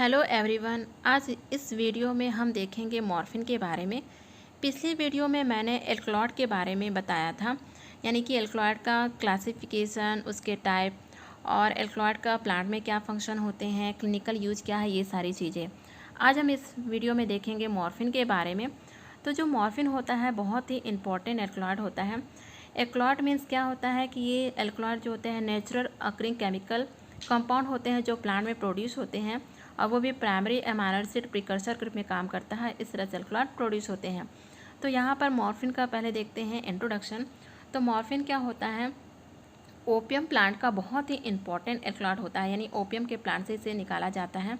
Hello everyone. आज इस video में हम देखेंगे मॉर्फिन के बारे में। पिछली वीडियो में मैंने एल्कलॉइड के बारे में बताया था, यानी कि एल्कलॉइड का क्लासिफिकेशन, उसके टाइप और एल्कलॉइड का प्लांट में क्या फंक्शन होते हैं, क्लिनिकल यूज क्या है, ये सारी चीज़ें। आज हम इस वीडियो में देखेंगे मॉर्फिन के बारे में। तो जो मॉर्फिन होता है बहुत ही इंपॉर्टेंट एल्कलॉइड होता है। एल्कलॉइड मीन्स क्या होता है कि ये एल्कलॉइड जो होते हैं नेचुरल अकरिंग केमिकल कंपाउंड होते हैं जो प्लांट में प्रोड्यूस होते हैं, और वो भी प्राइमरी अमीनो एसिड प्रिकर्सर के रूप में काम करता है। इस तरह से एल्कलॉइड प्रोड्यूस होते हैं। तो यहाँ पर मॉर्फिन का पहले देखते हैं इंट्रोडक्शन। तो मॉर्फिन क्या होता है, ओपियम प्लांट का बहुत ही इंपॉर्टेंट एल्कलॉइड होता है, यानी ओपियम के प्लांट से इसे निकाला जाता है।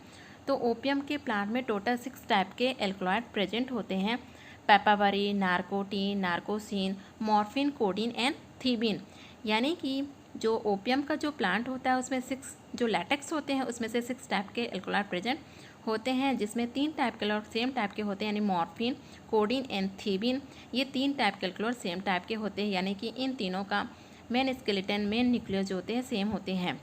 तो ओपियम के प्लांट में टोटल 6 टाइप के एल्कलॉइड प्रेजेंट होते हैं: पेपावरीन, नार्कोटीन, नार्कोसिन, मॉर्फिन, कोडीन एंड थीबिन। यानी कि जो ओपियम का जो प्लांट होता है उसमें 6 जो लैटेक्स होते हैं उसमें से 6 टाइप के एल्कलॉइड प्रेजेंट होते हैं, जिसमें 3 टाइप के एल्कलॉइड सेम टाइप के होते हैं, यानी मॉर्फिन, कोडीन एंड थीबिन। ये 3 टाइप के एल्कलॉइड सेम टाइप के होते हैं, यानी कि इन तीनों का मेन स्केलेटन, मेन न्यूक्लियस जो होते हैं सेम होते हैं।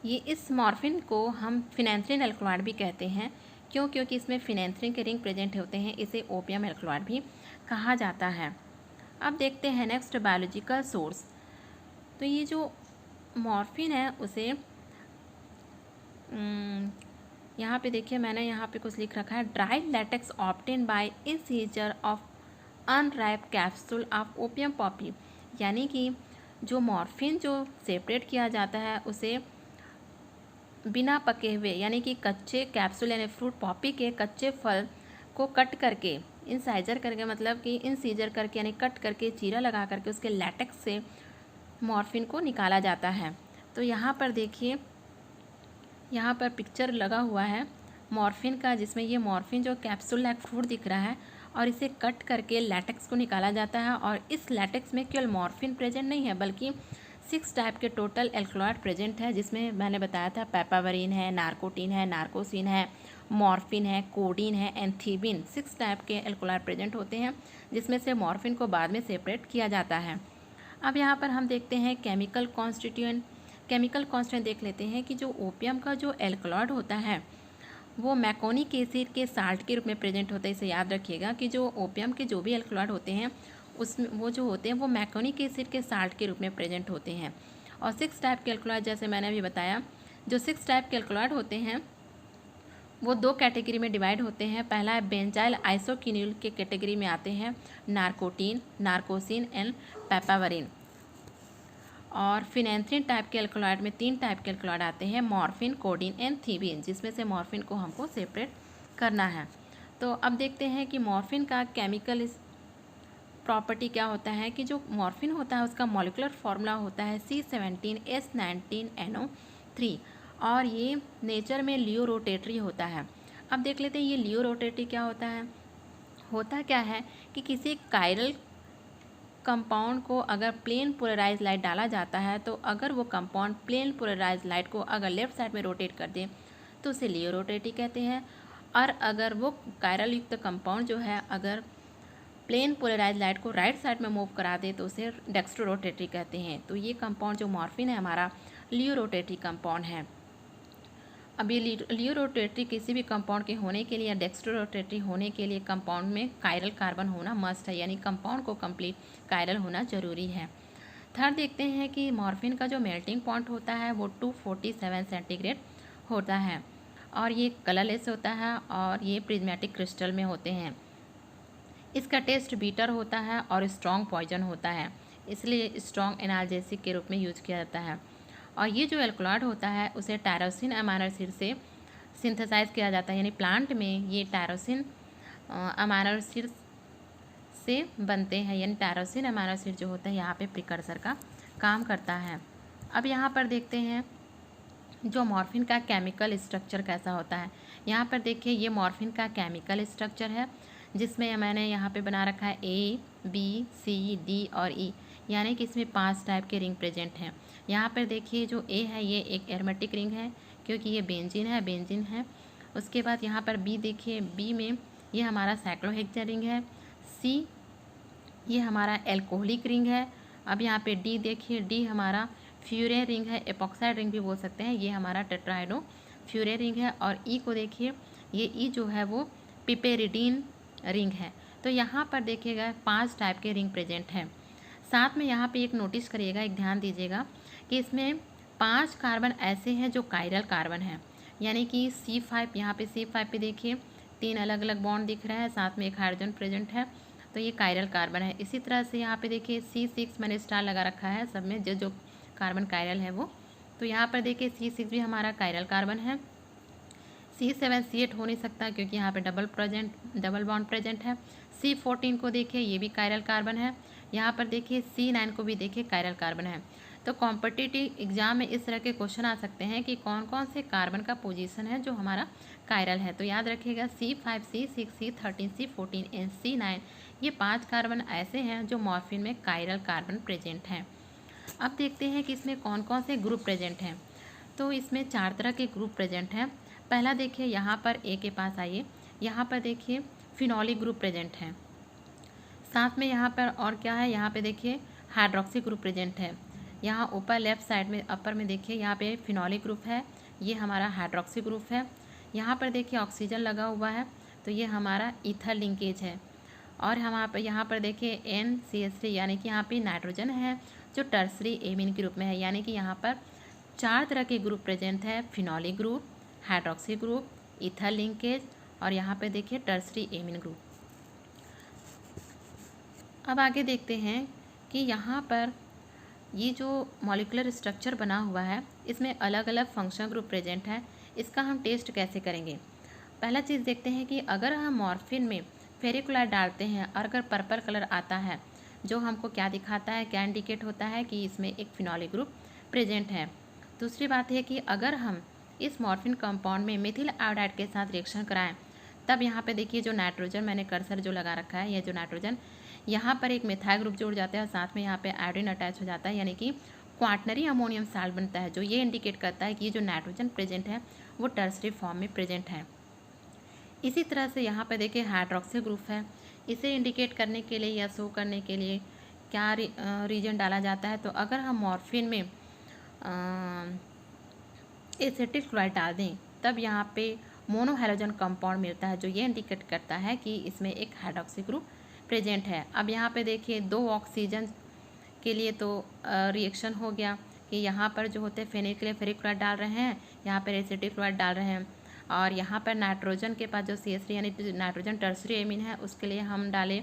ये इस मॉर्फिन को हम फिनेंथ्रिन एल्कलॉइड भी कहते हैं। क्यों? क्योंकि इसमें फिनेंथ्रिन के रिंग प्रेजेंट होते हैं। इसे ओपियम एल्कलॉइड भी कहा जाता है। अब देखते हैं नेक्स्ट बायोलॉजिकल सोर्स। तो ये जो मॉर्फिन है उसे यहाँ पे देखिए, मैंने यहाँ पे कुछ लिख रखा है: dry latex obtain bye incisor of unripe capsule of opium Poppy. यानी कि जो मॉर्फिन जो सेपरेट किया जाता है उसे बिना पके हुए, यानी कि कच्चे कैप्सूल यानी फ्रूट पॉपी के कच्चे फल को कट करके, इंसाइजर करके, मतलब कि इंसीजर करके यानी कट करके, चीरा लगा करके उसके लैटेक्स से मॉर्फिन को निकाला जाता है। तो यहाँ पर देखिए, यहाँ पर पिक्चर लगा हुआ है मॉर्फिन का, जिसमें ये मॉर्फिन जो कैप्सूल लाइक फ्रूट दिख रहा है और इसे कट करके लैटेक्स को निकाला जाता है। और इस लैटेक्स में केवल मॉर्फिन प्रेजेंट नहीं है बल्कि 6 टाइप के टोटल एल्कलॉइड प्रेजेंट है, जिसमें मैंने बताया था पेपावरीन है, नार्कोटीन है, नार्कोसिन है, मॉर्फिन है, कोडीन है एंड थीबिन। 6 टाइप के एल्कलॉइड प्रेजेंट होते हैं, जिसमें से मॉर्फिन को बाद में सेपरेट किया जाता है। अब यहाँ पर हम देखते हैं केमिकल कॉन्स्टिट्यूएंट। केमिकल कॉन्स्टिट्यूएंट देख लेते हैं कि जो ओपियम का जो एल्कलॉइड होता है वो मैकोनिक एसिड के साल्ट के रूप में प्रेजेंट होता है। इसे याद रखिएगा कि जो ओपियम के जो भी एल्कलॉइड होते हैं उसमें वो जो होते हैं वो मैकोनिक एसिड के साल्ट के रूप में प्रेजेंट होते हैं। और 6 टाइप के एल्कलॉइड, जैसे मैंने अभी बताया, जो 6 टाइप के एल्कलॉइड होते हैं वो 2 कैटेगरी में डिवाइड होते हैं। पहला है बेंजाइल आइसोक्विनोल के कैटेगरी में आते हैं नार्कोटीन, नार्कोसिन एंड पेपावरीन। और फिनेंथ्रिन टाइप के एल्कलॉइड में 3 टाइप के एल्कलॉइड आते हैं: मॉर्फिन, कोडीन एंड थीबिन, जिसमें से मॉर्फिन को हमको सेपरेट करना है। तो अब देखते हैं कि मॉर्फिन का केमिकल प्रॉपर्टी क्या होता है। कि जो मॉर्फिन होता है उसका मॉलिक्यूलर फार्मूला होता है C17H19NO3, और ये नेचर में लियो रोटेटरी होता है। अब देख लेते हैं ये लियो रोटेटरी क्या होता है। होता क्या है कि किसी कायरल कंपाउंड को अगर प्लेन पोलराइज लाइट डाला जाता है, तो अगर वो कंपाउंड प्लेन पोलराइज लाइट को अगर लेफ्ट साइड में रोटेट कर दे तो उसे लियो रोटेटरी कहते हैं। और अगर वो कायरल युक्त कंपाउंड जो है अगर प्लेन पोलराइज लाइट को राइट साइड में मूव करा दे तो उसे डेक्स्ट्रो रोटेटरी कहते हैं। तो ये कंपाउंड जो मॉर्फिन है हमारा लियो रोटेटरी कंपाउंड है। अब ये लियो रोटेटरी किसी भी कंपाउंड के होने के लिए या डेक्स्ट्रो रोटेटरी होने के लिए कंपाउंड में कायरल कार्बन होना मस्ट है, यानी कंपाउंड को कंप्लीट कायरल होना जरूरी है। थर्ड देखते हैं कि मॉर्फिन का जो मेल्टिंग पॉइंट होता है वो 247 सेंटीग्रेड होता है, और ये कलरलेस होता है, और ये प्रिज्मेटिक क्रिस्टल में होते हैं। इसका टेस्ट बीटर होता है और स्ट्रॉन्ग पॉइजन होता है, इसलिए स्ट्रॉन्ग एनाल्जेसिक के रूप में यूज किया जाता है। और ये जो एल्कलॉइड होता है उसे टायरोसिन अमाइनो एसिड से सिंथेसाइज किया जाता है, यानी प्लांट में ये टायरोसिन अमाइनो एसिड से बनते हैं, यानी टायरोसिन अमाइनो एसिड जो होता है यहाँ पे प्रिकर्सर का काम करता है। अब यहाँ पर देखते हैं जो मॉर्फिन का केमिकल स्ट्रक्चर कैसा होता है। यहाँ पर देखिए ये मॉर्फिन का केमिकल स्ट्रक्चर है, जिसमें मैंने यहाँ पे बना रखा है A, B, C, D और E, यानी कि इसमें 5 टाइप के रिंग प्रेजेंट हैं। यहाँ पर देखिए जो A है ये एक एरोमेटिक रिंग है क्योंकि ये बेंजीन है। उसके बाद यहाँ पर B देखिए, B में ये हमारा साइक्लोहेक्सेन रिंग है। C ये हमारा एल्कोहलिक रिंग है। अब यहाँ पे D देखिए, D हमारा फ्यूरेन रिंग है, एपॉक्साइड रिंग भी बोल सकते हैं, ये हमारा टेट्राहाइड्रो फ्यूरे रिंग है, और ई को देखिए, ये ई जो है वो पिपेरिडीन रिंग है। तो यहाँ पर देखिएगा 5 टाइप के रिंग प्रेजेंट हैं। साथ में यहाँ पे एक नोटिस करिएगा, एक ध्यान दीजिएगा कि इसमें 5 कार्बन ऐसे हैं जो कायरल कार्बन हैं, यानी कि C5, यहाँ पे C5 पे देखिए 3 अलग अलग बॉन्ड दिख रहा है, साथ में एक हाइड्रोजन प्रेजेंट है, तो ये कायरल कार्बन है। इसी तरह से यहाँ पे देखिए C6 मैंने स्टार लगा रखा है सब में, जो जो कार्बन कायरल है वो, तो यहाँ पर देखिए C6 भी हमारा कायरल कार्बन है। C7 C8 हो नहीं सकता क्योंकि यहाँ पे डबल बॉन्ड प्रेजेंट है। C14 को देखिए, ये भी कायरल कार्बन है। यहाँ पर देखिए C9 को भी देखिए कायरल कार्बन है। तो कॉम्पिटिटिव एग्जाम में इस तरह के क्वेश्चन आ सकते हैं कि कौन कौन से कार्बन का पोजीशन है जो हमारा कायरल है। तो याद रखिएगा C5 C6 C13 C14 and C9, ये 5 कार्बन ऐसे हैं जो मॉर्फिन में कायरल कार्बन प्रेजेंट हैं। अब देखते हैं कि इसमें कौन कौन से ग्रुप प्रेजेंट हैं। तो इसमें 4 तरह के ग्रुप प्रेजेंट हैं। पहला देखिए, यहाँ पर ए के पास आइए, यहाँ पर देखिए फिनॉलिक ग्रुप प्रेजेंट है। साथ में यहाँ पर और क्या है, यहाँ पे देखिए हाइड्रोक्सी ग्रुप प्रेजेंट है। यहाँ ऊपर लेफ्ट साइड में अपर में देखिए यहाँ पे फिनॉलिक ग्रुप है, ये हमारा हाइड्रोक्सी ग्रुप है। यहाँ पर देखिए ऑक्सीजन लगा हुआ है, तो ये हमारा ईथर लिंकेज है। और हम यहाँ पर देखिए NCH3, यानी कि यहाँ पे नाइट्रोजन है जो टर्सरी एमीन के रूप में है, यानी कि यहाँ पर 4 तरह के ग्रुप प्रेजेंट है, phenolic group, hydroxy group, ether linkage, और यहाँ पे देखिए टर्सरी एमीन ग्रुप। अब आगे देखते हैं कि यहाँ पर ये जो मॉलिक्यूलर स्ट्रक्चर बना हुआ है, इसमें अलग अलग फंक्शनल ग्रुप प्रेजेंट है। इसका हम टेस्ट कैसे करेंगे। पहला चीज़ देखते हैं कि अगर हम मॉर्फिन में फेरिक डालते हैं और अगर पर्पल कलर आता है, जो हमको क्या दिखाता है, क्या इंडिकेट होता है कि इसमें एक फिनॉलिक ग्रुप प्रेजेंट है। दूसरी बात है कि अगर हम इस मॉर्फिन कंपाउंड में मिथिल आयोडाइड के साथ रिएक्शन कराएं, तब यहाँ पे देखिए जो नाइट्रोजन मैंने कर्सर जो लगा रखा है, यह जो नाइट्रोजन, यहाँ पर एक मिथाइल ग्रुप जुड़ जाता है और साथ में यहाँ पे आयोडीन अटैच हो जाता है, यानी कि क्वाटनरी अमोनियम साल्ट बनता है, जो ये इंडिकेट करता है कि ये जो नाइट्रोजन प्रेजेंट है वो टर्सरी फॉर्म में प्रेजेंट है। इसी तरह से यहाँ पे देखिए हाइड्रोक्सी ग्रुप है, इसे इंडिकेट करने के लिए या शो करने के लिए क्या रीजन डाला जाता है। तो अगर हम मॉर्फिन में एसिटिक क्लोराइड डाल दें, तब यहाँ पे मोनोहैलोजन कंपाउंड मिलता है, जो ये इंडिकेट करता है कि इसमें एक हाइड्रोक्सी ग्रुप प्रेजेंट है। अब यहाँ पे देखिए 2 ऑक्सीजन के लिए तो रिएक्शन हो गया कि यहाँ पर जो होते हैं फेनिक के लिए फेरिक क्लोराइड डाल रहे हैं, यहाँ पर एसिटिक क्लोराइड डाल रहे हैं, और यहाँ पर नाइट्रोजन के पास जो CH3 यानी नाइट्रोजन टर्सरी एमीन है, उसके लिए हम डाले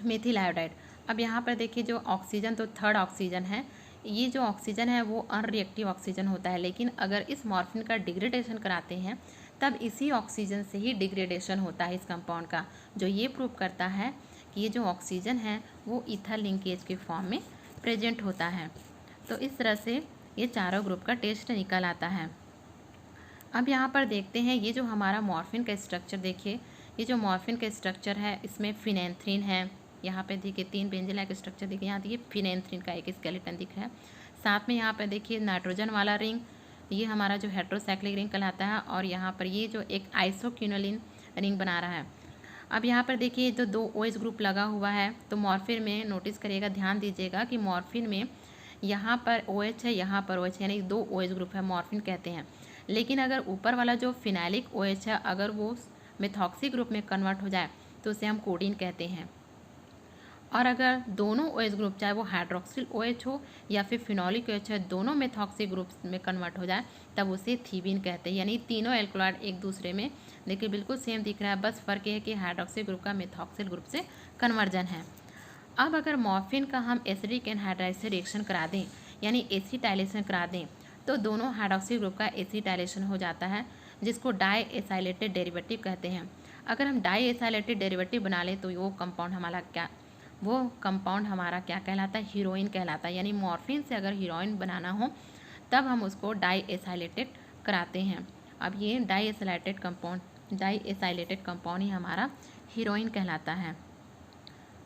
मिथिल आयोडाइड। अब यहाँ पर देखिए जो ऑक्सीजन, तो 3rd ऑक्सीजन है, ये जो ऑक्सीजन है वो अनरिएक्टिव ऑक्सीजन होता है, लेकिन अगर इस मॉर्फिन का डिग्रेडेशन कराते हैं तब इसी ऑक्सीजन से ही डिग्रेडेशन होता है इस कंपाउंड का, जो ये प्रूव करता है कि ये जो ऑक्सीजन है वो ईथर लिंकेज के फॉर्म में प्रेजेंट होता है। तो इस तरह से ये चारों ग्रुप का टेस्ट निकल आता है। अब यहाँ पर देखते हैं ये जो हमारा मॉर्फिन का स्ट्रक्चर, देखिए ये जो मॉर्फिन का स्ट्रक्चर है इसमें फिनेंथ्रीन है, यहाँ पे देखिए 3 बेंजीन लाइक स्ट्रक्चर देखिए, यहाँ देखिए फिनेंथ्रीन का एक स्केलेटन दिख रहा है। साथ में यहाँ पर देखिए नाइट्रोजन वाला रिंग, ये हमारा जो हेट्रोसाइक्लिक रिंग कहलाता है, और यहाँ पर ये जो एक आइसोक्विनोलिन रिंग बना रहा है। अब यहाँ पर देखिए तो 2 OH ग्रुप लगा हुआ है, तो मॉर्फिन में नोटिस करिएगा, ध्यान दीजिएगा कि मॉर्फिन में यहाँ पर OH है, यहाँ पर OH, यानी 2 OH ग्रुप है, मॉर्फिन कहते हैं। लेकिन अगर ऊपर वाला जो फिनाइलिक OH है, अगर वो मेथॉक्सी ग्रुप में कन्वर्ट हो जाए तो उसे हम कोडीन कहते हैं। और अगर दोनों OH ग्रुप, चाहे वो हाइड्रोक्सिल OH हो या फिर फिनॉलिक OH है, दोनों मेथॉक्सी ग्रुप में कन्वर्ट हो जाए तब उसे थीबिन कहते हैं। यानी तीनों एल्कोलाइड एक दूसरे में देखिए बिल्कुल सेम दिख रहा है, बस फ़र्क ये है कि हाइड्रोक्सी ग्रुप का मेथॉक्सिल ग्रुप से कन्वर्जन है। अब अगर मॉर्फिन का हम एसिडिक एनहाइड्राइड से रिएक्शन करा दें, यानी एसिटाइलेशन करा दें, तो दोनों हाइड्रोक्सी ग्रुप का एसिटाइलेशन हो जाता है, जिसको डाई एसाइलेटेड डेरिवेटिव कहते हैं। अगर हम डाई एसाइलेटेड डेरिवेटिव बना लें तो वो कंपाउंड हमारा क्या कहलाता है, हीरोइन कहलाता है। यानी मॉर्फिन से अगर हीरोइन बनाना हो तब हम उसको डाई एसाइलेटेड कराते हैं। अब ये डाई एसाइलेटेड कंपाउंड ही हमारा हीरोइन कहलाता है।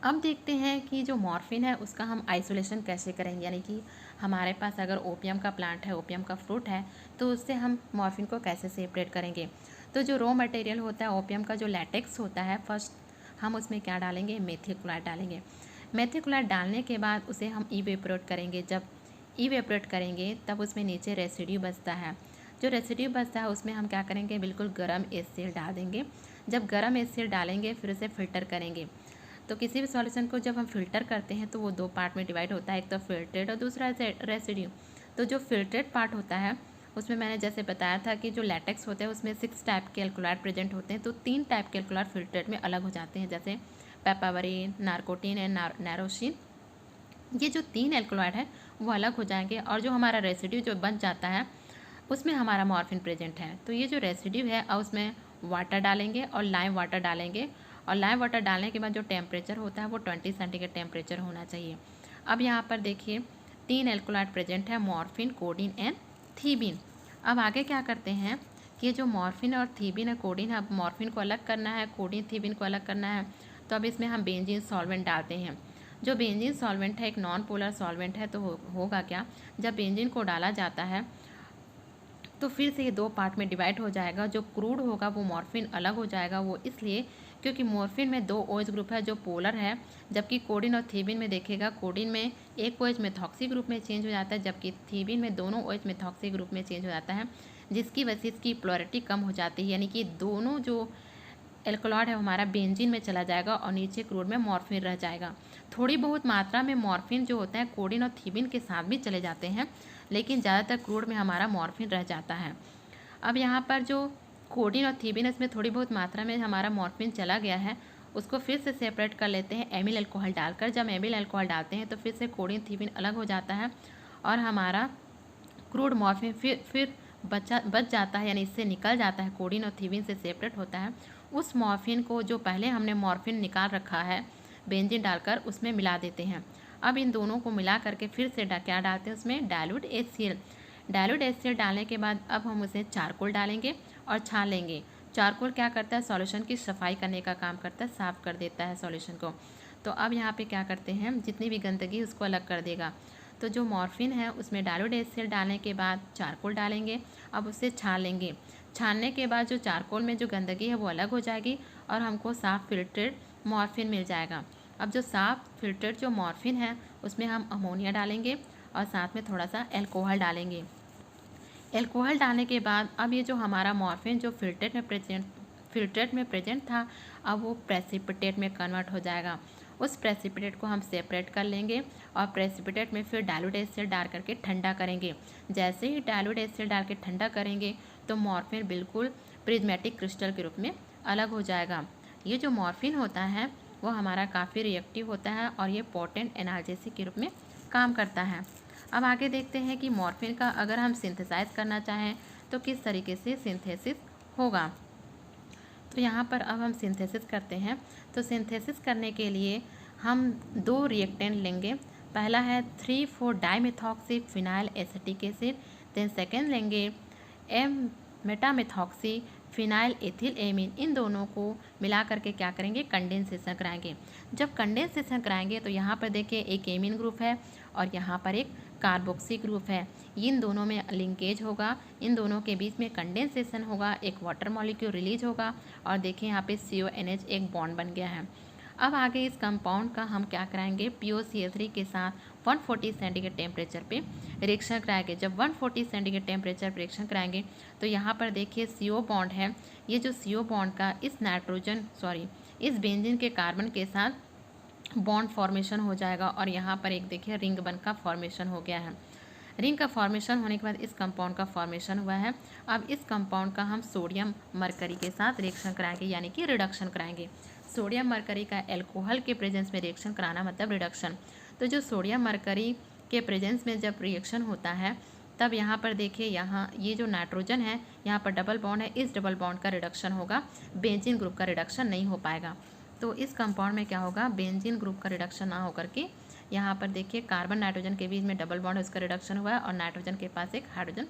अब देखते हैं कि जो मॉर्फिन है उसका हम आइसोलेशन कैसे करेंगे, यानी कि हमारे पास अगर ओपियम का प्लांट है, ओपियम का फ्रूट है, तो उससे हम मॉर्फिन को कैसे सेपरेट करेंगे। तो जो रॉ मटेरियल होता है ओपियम का, जो लैटेक्स होता है, फर्स्ट हम उसमें क्या डालेंगे, मेथिल क्लोराइड डालेंगे। मेथिल क्लोराइड डालने के बाद उसे हम इवेपोरेट करेंगे। जब इवेपोरेट करेंगे तब उसमें नीचे रेसिड्यू बचता है, जो रेसिड्यू बचता है उसमें हम क्या करेंगे, बिल्कुल गर्म HCl डाल देंगे। जब गर्म HCl डालेंगे फिर उसे फ़िल्टर करेंगे। तो किसी भी सॉल्यूशन को जब हम फ़िल्टर करते हैं तो वो 2 पार्ट में डिवाइड होता है, एक तो फ़िल्ट्रेट और दूसरा रेसिड्यू। तो जो फ़िल्ट्रेट पार्ट होता है उसमें मैंने जैसे बताया था कि जो लैटेक्स होते हैं उसमें 6 टाइप के एल्कोलाइड प्रेजेंट होते हैं। तो 3 टाइप के एल्कोलाइड फ़िल्ट्रेट में अलग हो जाते हैं, जैसे पेपावरिन, नार्कोटिन एंड नैरोसिन। ये जो 3 एल्कोलाइड है वो अलग हो जाएंगे और जो हमारा रेसिड्यू जो बच जाता है उसमें हमारा मॉर्फिन प्रेजेंट है। तो ये जो रेसिड्यू है अब उसमें वाटर डालेंगे और लाइम वाटर डालेंगे, और लाइम वाटर डालने के बाद जो टेम्परेचर होता है वो 20 सेंटीग्रेड टेम्परेचर होना चाहिए। अब यहाँ पर देखिए 3 एल्कोलाइड प्रेजेंट है, मॉर्फिन, कोडीन एंड थीबिन। अब आगे क्या करते हैं कि जो मॉर्फिन और थीबिन और कोडीन है, अब मॉर्फिन को अलग करना है, कोडीन थीबिन को अलग करना है। तो अब इसमें हम बेंजीन सॉल्वेंट डालते हैं। जो बेंजीन सॉल्वेंट है एक नॉन पोलर सॉल्वेंट है। तो होगा क्या, जब बेंजीन को डाला जाता है तो फिर से ये 2 पार्ट में डिवाइड हो जाएगा। जो क्रूड होगा वो मॉर्फिन अलग हो जाएगा, वो इसलिए क्योंकि मॉर्फिन में 2 OH ग्रुप है जो पोलर है, जबकि कोडिन और थीबिन में देखिएगा कोडिन में एक OH मेथॉक्सी ग्रुप में चेंज हो जाता है, जबकि थीबिन में दोनों OH मेथॉक्सी ग्रुप में चेंज हो जाता है, जिसकी वजह से इसकी पोलैरिटी कम हो जाती है। यानी कि दोनों जो एल्कोलॉइड है हमारा बेंजीन में चला जाएगा और नीचे क्रूड में मॉर्फिन रह जाएगा। थोड़ी बहुत मात्रा में मॉर्फिन जो होता है कोडिन और थीबिन के साथ भी चले जाते हैं, लेकिन ज़्यादातर क्रूड में हमारा मॉर्फिन रह जाता है। अब यहाँ पर जो कोडिन और थीबिन इसमें थोड़ी बहुत मात्रा में हमारा मॉर्फिन चला गया है, उसको फिर से सेपरेट कर लेते हैं एमिल अल्कोहल डालकर। जब एमिल अल्कोहल डालते हैं तो फिर से कोडिन थीबिन अलग हो जाता है और हमारा क्रूड मॉर्फिन फिर बच जाता है, यानी इससे निकल जाता है, कोडिन और थीबिन से सेपरेट होता है। उस मॉर्फिन को जो पहले हमने मॉर्फिन निकाल रखा है बेंजीन डालकर उसमें मिला देते हैं। अब इन दोनों को मिला करके फिर से क्या डालते हैं उसमें डाइल्यूट HCl। डाइल्यूट HCl डालने के बाद अब हम उसे चारकोल डालेंगे और छान लेंगे। चारकोल क्या करता है, सॉल्यूशन की सफाई करने का काम करता है, साफ़ कर देता है सॉल्यूशन को। तो अब यहाँ पे क्या करते हैं, जितनी भी गंदगी उसको अलग कर देगा। तो जो मॉर्फिन है उसमें डाइल्यूट HCl डालने के बाद चारकोल डालेंगे, अब उसे छान लेंगे। छानने के बाद जो चारकोल में जो गंदगी है वो अलग हो जाएगी और हमको साफ़ फिल्ट्रेट मॉर्फिन मिल जाएगा। अब जो साफ़ फिल्ट्रेट जो मॉर्फिन है उसमें हम अमोनिया डालेंगे और साथ में थोड़ा सा एल्कोहल डालेंगे। एल्कोहल डालने के बाद अब ये जो हमारा मॉर्फिन जो फिल्ट्रेट में प्रेजेंट था अब वो प्रेसिपिटेट में कन्वर्ट हो जाएगा। उस प्रेसिपिटेट को हम सेपरेट कर लेंगे और प्रेसिपिटेट में फिर डाइल्यूट HCl डाल करके ठंडा करेंगे। जैसे ही डाइल्यूट HCl डाल के ठंडा करेंगे तो मॉर्फिन बिल्कुल प्रिज्मेटिक क्रिस्टल के रूप में अलग हो जाएगा। ये जो मॉर्फिन होता है वो हमारा काफ़ी रिएक्टिव होता है और ये पोटेंट एनाल्जेसिक के रूप में काम करता है। अब आगे देखते हैं कि मॉर्फिन का अगर हम सिंथेसाइज करना चाहें तो किस तरीके से सिंथेसिस होगा। तो यहाँ पर अब हम सिंथेसिस करते हैं। तो सिंथेसिस करने के लिए हम 2 रिएक्टेंट लेंगे। पहला है 3,4-डाइमेथॉक्सी phenyl acetic acid, then second लेंगे मेटामेथॉक्सी फिनाइल एथिल एमीन। इन दोनों को मिला करके क्या करेंगे, कंडेंसेशन कराएंगे। जब कंडेंसेशन कराएंगे तो यहाँ पर देखिए एक एमीन ग्रुप है और यहाँ पर एक कार्बोक्सी ग्रुप है। इन दोनों में लिंकेज होगा, इन दोनों के बीच में कंडेंसेशन होगा, एक वाटर मॉलिक्यूल रिलीज होगा और देखिए यहाँ पे CONH एक बॉन्ड बन गया है। अब आगे इस कंपाउंड का हम क्या कराएंगे, POCl3 के साथ 140 सेंटीग्रेड टेम्परेचर पे रिएक्शन कराएंगे। जब 140 सेंटीग्रेड टेम्परेचर पर रिएक्शन कराएंगे तो यहाँ पर देखिए CO बॉन्ड है, ये जो CO बॉन्ड का इस बेंजीन के कार्बन के साथ बॉन्ड फॉर्मेशन हो जाएगा और यहाँ पर एक देखिए रिंग बन का फॉर्मेशन हो गया है। रिंग का फॉर्मेशन होने के बाद इस कंपाउंड का फॉर्मेशन हुआ है। अब इस कंपाउंड का हम सोडियम मरकरी के साथ रिएक्शन कराएंगे, यानी कि रिडक्शन कराएंगे। सोडियम मरकरी का एल्कोहल के प्रेजेंस में रिएक्शन कराना मतलब रिडक्शन। तो जो सोडियम मरकरी के प्रेजेंस में जब रिएक्शन होता है तब यहाँ पर देखिए यहाँ ये जो नाइट्रोजन है यहाँ पर डबल बॉन्ड है, इस डबल बॉन्ड का रिडक्शन होगा, बेंजीन ग्रुप का रिडक्शन नहीं हो पाएगा। तो इस कंपाउंड में क्या होगा, बेंजीन ग्रुप का रिडक्शन ना होकर के यहाँ पर देखिए कार्बन नाइट्रोजन के बीच में डबल बॉन्ड उसका रिडक्शन हुआ है और नाइट्रोजन के पास एक हाइड्रोजन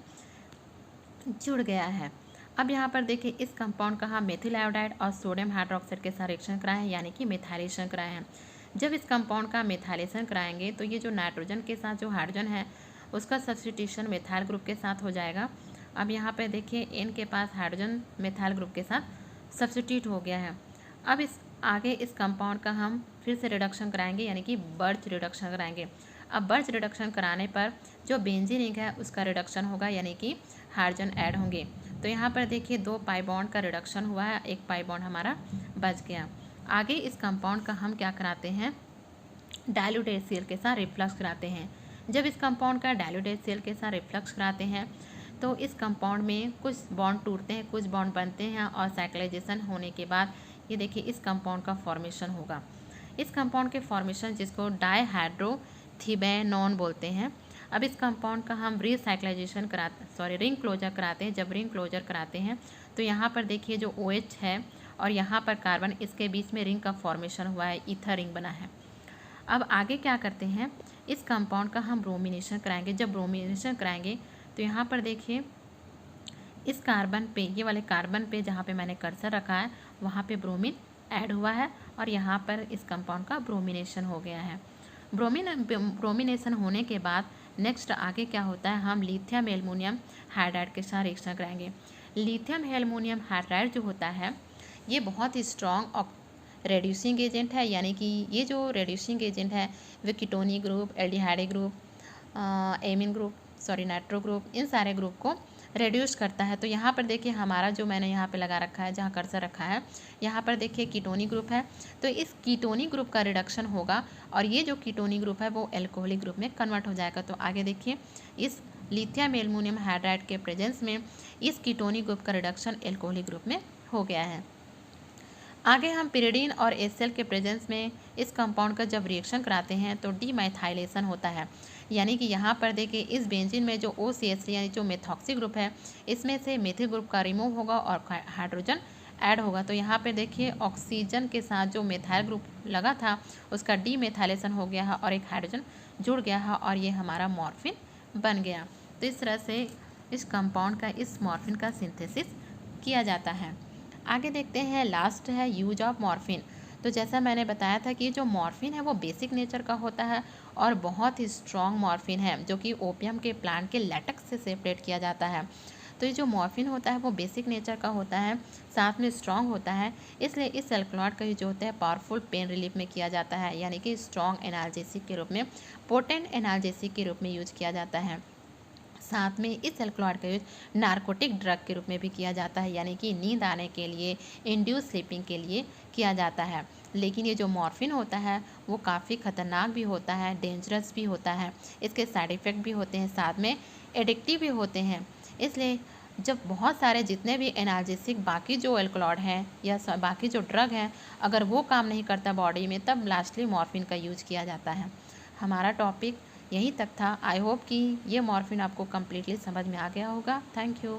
जुड़ गया है। अब यहाँ पर देखिए इस कंपाउंड का हम मेथिल आयोडाइड और सोडियम हाइड्रोक्साइड के साथ रिएक्शन कराए हैं, यानी कि मिथाइलेशन कराए हैं। जब इस कंपाउंड का मिथाइलेशन कराएंगे तो ये जो नाइट्रोजन के साथ जो हाइड्रोजन है उसका सब्स्टिट्यूशन मिथाइल ग्रुप के साथ हो जाएगा। अब यहाँ पर देखिए N के पास हाइड्रोजन मिथाइल ग्रुप के साथ सब्स्टिट्यूट हो गया है। अब इस कंपाउंड का हम फिर से रिडक्शन कराएंगे, यानी कि बर्च रिडक्शन कराएंगे। अब बर्च रिडक्शन कराने पर जो बेंजीन रिंग है उसका रिडक्शन होगा, यानी कि हाइड्रोजन ऐड होंगे। तो यहाँ पर देखिए 2 पाई बॉन्ड का रिडक्शन हुआ है, 1 पाई बॉन्ड हमारा बच गया। आगे इस कंपाउंड का हम क्या कराते हैं, डाइल्यूट HCl के साथ रिफ्लक्स कराते हैं। जब इस कंपाउंड का डाइल्यूट HCl के साथ रिफ्लक्स कराते हैं तो इस कंपाउंड में कुछ बॉन्ड टूटते हैं, कुछ बॉन्ड बनते हैं और साइक्लाइजेशन होने के बाद ये देखिए इस कंपाउंड का फॉर्मेशन होगा। इस कंपाउंड के फॉर्मेशन जिसको डाइहाइड्रोथिबेनॉन बोलते हैं। अब इस कंपाउंड का हम रिसाइक्लाइजेशन रिंग क्लोजर कराते हैं। जब रिंग क्लोजर कराते हैं तो यहाँ पर देखिए जो OH है और यहाँ पर कार्बन, इसके बीच में रिंग का फॉर्मेशन हुआ है, ईथर रिंग बना है। अब आगे क्या करते हैं, इस कंपाउंड का हम ब्रोमिनेशन कराएंगे। जब ब्रोमिनेशन कराएंगे तो यहाँ पर देखिए इस कार्बन पे, ये वाले कार्बन पे जहाँ पे मैंने कर्सर रखा है वहाँ पे ब्रोमीन ऐड हुआ है और यहाँ पर इस कंपाउंड का ब्रोमिनेशन हो गया है। ब्रोमिनेशन होने के बाद नेक्स्ट आगे क्या होता है, हम लिथियम एल्युमिनियम हाइड्राइड के साथ रिएक्शन कराएंगे। लिथियम एल्युमिनियम हाइड्राइड जो होता है ये बहुत ही स्ट्रॉन्ग रेड्यूसिंग एजेंट है, यानी कि ये जो रेड्यूसिंग एजेंट है वो ketonic group, aldehyde group, amine group, nitro group, इन सारे ग्रुप को रेड्यूस करता है। तो यहाँ पर देखिए हमारा जो मैंने यहाँ पे लगा रखा है, जहाँ कर्सर रखा है, यहाँ पर देखिए कीटोनिक ग्रुप है। तो इस कीटोनिक ग्रुप का रिडक्शन होगा और ये जो कीटोनिक ग्रुप है वो एल्कोहलिक ग्रुप में कन्वर्ट हो जाएगा। तो आगे देखिए इस लिथियम एल्युमिनियम हाइड्राइड के प्रेजेंस में इस कीटोनिक ग्रुप का रिडक्शन एल्कोहलिक ग्रुप में हो गया है। आगे हम पिरिडीन और HCl के प्रेजेंस में इस कंपाउंड का जब रिएक्शन कराते हैं तो डीमेथाइलेशन होता है, यानी कि यहाँ पर देखिए इस बेंजीन में जो OCH3 यानी जो मेथॉक्सी ग्रुप है इसमें से मेथिल ग्रुप का रिमूव होगा और हाइड्रोजन ऐड होगा। तो यहाँ पर देखिए ऑक्सीजन के साथ जो मेथाइल ग्रुप लगा था उसका डीमेथाइलेशन हो गया है और एक हाइड्रोजन जुड़ गया है और ये हमारा मॉर्फिन बन गया। तो इस तरह से इस कंपाउंड का, इस मॉर्फिन का सिंथेसिस किया जाता है। आगे देखते हैं, लास्ट है यूज ऑफ मॉर्फिन। तो जैसा मैंने बताया था कि जो मॉर्फिन है वो बेसिक नेचर का होता है और बहुत ही स्ट्रॉन्ग मॉर्फिन है जो कि ओपियम के प्लांट के लैटेक्स से सेपरेट किया जाता है। तो ये जो मॉर्फिन होता है वो बेसिक नेचर का होता है, साथ में स्ट्रॉन्ग होता है, इसलिए इस एल्कलॉइड का यूज जो होता है पावरफुल पेन रिलीफ में किया जाता है, यानी कि स्ट्रॉन्ग एनाल्जेसिक के रूप में, पोटेंट एनाल्जेसिक के रूप में यूज किया जाता है। साथ में इस एल्कलॉइड का यूज नार्कोटिक ड्रग के रूप में भी किया जाता है, यानी कि नींद आने के लिए, इंड्यूस स्लीपिंग के लिए किया जाता है। लेकिन ये जो मॉर्फिन होता है वो काफ़ी ख़तरनाक भी होता है, डेंजरस भी होता है, इसके साइड इफ़ेक्ट भी होते हैं, साथ में एडिक्टिव भी होते हैं। इसलिए जब बहुत सारे जितने भी एनाल्जेसिक बाकी जो एल्कलॉइड हैं या बाकी जो ड्रग हैं अगर वो काम नहीं करता बॉडी में, तब लास्टली मॉर्फिन का यूज किया जाता है। हमारा टॉपिक यहीं तक था। आई होप कि ये मॉर्फिन आपको कम्प्लीटली समझ में आ गया होगा। Thank you.